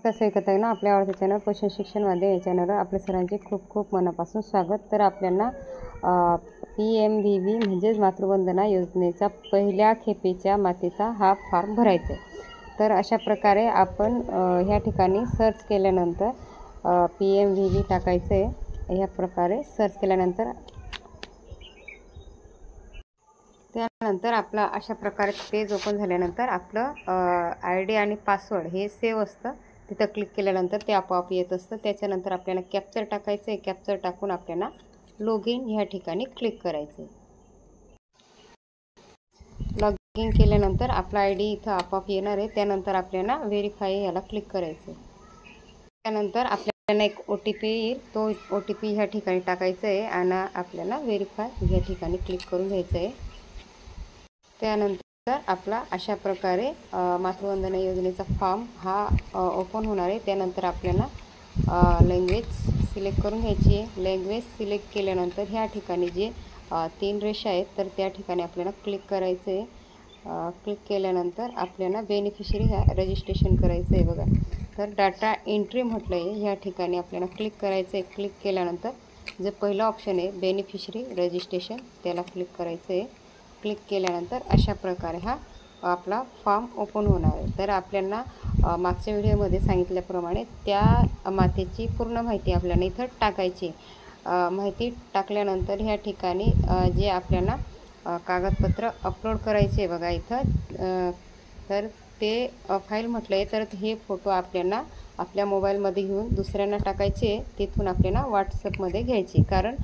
कसं ऐकत आहे ना आपल्या आवडत्या चॅनल पोषण शिक्षणमध्ये. या चॅनलवर आपल्या सरांचे खूप खूप मनापासून स्वागत. तर आपल्याला PMVV म्हणजेच मातृवंदना योजनेचा पहिल्या खेपेच्या मातेचा हा फॉर्म भरायचा आहे. तर अशा प्रकारे आपण ह्या ठिकाणी सर्च केल्यानंतर PMVV टाकायचं आहे. ह्या प्रकारे सर्च केल्यानंतर त्यानंतर आपला अशा प्रकारे पेज ओपन झाल्यानंतर आपलं ID आणि पासवर्ड हे सेव्ह असतं. तिथं क्लिक केल्यानंतर ते आपोआप येत असतं. त्याच्यानंतर आपल्याला कॅप्चर टाकायचं आहे. कॅप्चर टाकून आपल्याला लॉग इन ह्या ठिकाणी क्लिक करायचं आहे. लॉग इन केल्यानंतर आपला ID इथं आपोआप येणार आहे. त्यानंतर आपल्याला व्हेरीफाय याला क्लिक करायचं आहे. त्यानंतर आपल्याला एक OTP येईल. तो OTP ह्या ठिकाणी टाकायचा आहे आणि आपल्याला व्हेरीफाय ह्या ठिकाणी क्लिक करून घ्यायचं आहे. त्यानंतर आपला अशा प्रकारे मातृवंदना योजनेचा फॉर्म हा ओपन होणार आहे. त्यानंतर आपल्याला लँग्वेज सिलेक्ट करून घ्यायची आहे. लँग्वेज सिलेक्ट केल्यानंतर ह्या ठिकाणी जे 3 रेषा आहेत तर त्या ठिकाणी आपल्याला क्लिक करायचं आहे. क्लिक केल्यानंतर आपल्याला बेनिफिशरी रजिस्ट्रेशन करायचं आहे बघा. तर डाटा एंट्री म्हटलं आहे ह्या ठिकाणी आपल्याला क्लिक करायचं आहे. क्लिक केल्यानंतर जे पहिलं ऑप्शन आहे बेनिफिशरी रजिस्ट्रेशन त्याला क्लिक करायचं आहे. क्लिक केल्यानंतर अशा प्रकारे हा आपला फॉर्म ओपन होणार आहे. तर आपल्याला मागच्या व्हिडिओमध्ये सांगितल्याप्रमाणे त्या मातेची पूर्ण माहिती आपल्याला इथं टाकायची. माहिती टाकल्यानंतर ह्या ठिकाणी जे आपल्याला कागदपत्र अपलोड करायचे बघा इथं. तर ते फाईल म्हटलं आहे तर हे फोटो आपल्याला आपल्या मोबाईलमध्ये घेऊन दुसऱ्यांना टाकायचे. तिथून आपल्याला व्हॉट्सअपमध्ये घ्यायची. कारण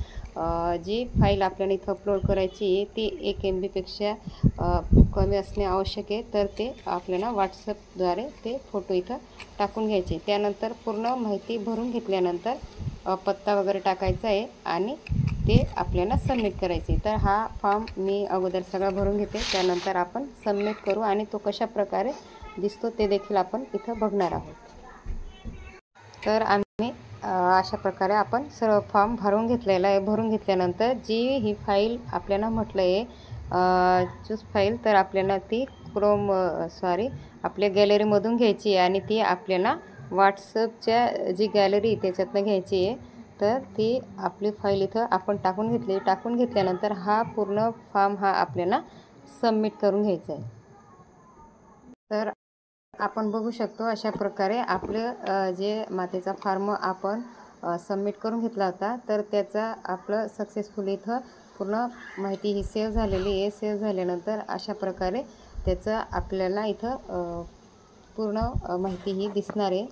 जी फाईल आपल्याला इथं अपलोड करायची ती 1 MB पेक्षा कमी असणे आवश्यक आहे. तर ते आपल्याला व्हॉट्सअपद्वारे ते फोटो इथं टाकून घ्यायचे. त्यानंतर पूर्ण माहिती भरून घेतल्यानंतर पत्ता वगैरे टाकायचा आहे आणि ते आपल्याला सबमिट करायचे. तर हा फॉर्म मी अगोदर सगळा भरून घेते. त्यानंतर आपण सबमिट करू आणि तो कशा प्रकारे दिसतो ते देखील आपण इथं बघणार आहोत. तर आम्ही अशा प्रकारे आपण सर्व फॉर्म भरून घेतलेला आहे. भरून घेतल्यानंतर जी ही फाईल आपल्याला म्हटलं आहे चूज फाईल तर आपल्याला ती आपल्या गॅलरीमधून घ्यायची आहे आणि ती आपल्याला व्हॉट्सअपच्या जी गॅलरी त्याच्यातनं घ्यायची आहे. तर ती आपली फाईल इथं आपण टाकून घेतली. टाकून घेतल्यानंतर हा पूर्ण फॉर्म हा आपल्याला सबमिट करून घ्यायचा आहे. तर आपण बघू शकतो अशा प्रकारे आपलं जे मातेचा फॉर्म आपण सबमिट करून घेतला होता तर त्याचा आपलं सक्सेसफुल इथं पूर्ण माहिती ही सेव्ह झालेली आहे. सेव्ह झाल्यानंतर अशा प्रकारे त्याचं आपल्याला इथं पूर्ण माहिती ही दिसणार आहे.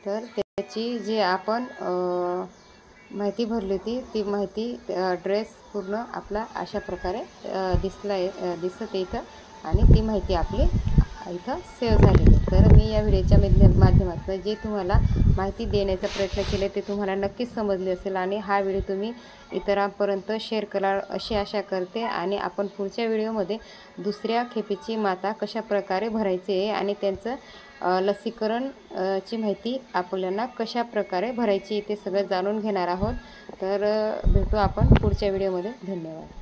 तर त्याची जी आपण माहिती भरली होती ती माहिती ड्रेस पूर्ण आपला अशा प्रकारे दिसत आहे इथं आणि ती माहिती आपली इथं सेव्ह झालेली आहे. तर मी या व्हिडिओच्या माध्यमातून जे तुम्हाला माहिती देण्याचा प्रयत्न केले ते तुम्हाला नक्कीच समजले असेल आणि हा व्हिडिओ तुम्ही इतरांपर्यंत शेअर कराल अशी आशा करते. आणि आपण पुढच्या व्हिडिओमध्ये दुसऱ्या खेपेची माता कशा प्रकारे भरायची आहे आणि त्यांचं लसीकरण ची माहिती आपल्याला कशा प्रकारे भरायची ते सगळं जाणून घेणार आहोत. तर भेटू आपण पुढच्या व्हिडिओमध्ये. धन्यवाद.